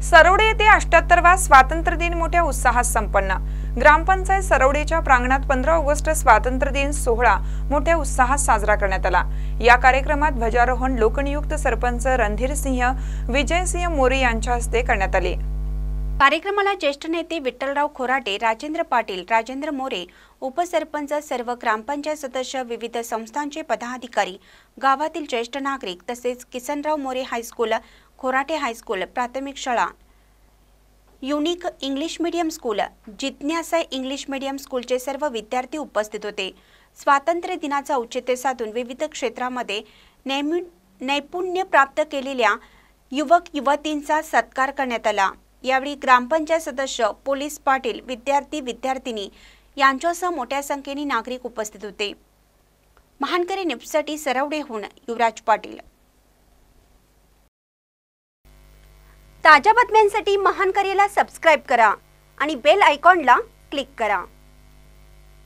सरवडे येथे 78वा स्वातंत्र्य दिन मोठ्या उत्साहात संपन्न। ग्रामपंचायत सरवडेच्या प्रांगणात 15 ऑगस्ट स्वातंत्र्य दिन सोहळा मोठ्या उत्साहात साजरा करण्यात आला। या कार्यक्रमात ध्वजारोहण लोकनियुक्त सरपंच रणधीर सिंह विजय सिंह मोरे यांच्या हस्ते करण्यात आले। कार्यक्रमाला ज्येष्ठ नेते विठ्ठलराव खोराटे, राजेंद्र पाटील, राजेंद्र मोरे, उपसरपंच, सर्व ग्रामपंचायत सदस्य, विविध संस्थांचे पदाधिकारी, गावातील ज्येष्ठ नागरिक तसेच किसनराव मोरे हायस्कूल, खोराटे हायस्कूल, प्राथमिक शाळा, युनिक इंग्लिश मीडियम स्कूल, जिज्ञासा इंग्लिश मीडियम स्कूलचे सर्व विद्यार्थी उपस्थित होते। स्वातंत्र्य दिनाचा औचित्य साधून विविध क्षेत्रामध्ये नैपुण्य प्राप्त केलेल्या युवक युवतींचा सत्कार करण्यात आला। यावेळी ग्रामपंचायत सदस्य, पोलीस पाटील, विद्यार्थी विद्यार्थिनी यांच्यासह मोठ्या संख्येने नागरिक उपस्थित होते। महानकरी न्यूजसाठी सरवडेहून युवराज पाटील। ताज्या बातम्यांसाठी महानकरीला सबस्क्राइब करा आणि बेल आयकॉनला क्लिक करा।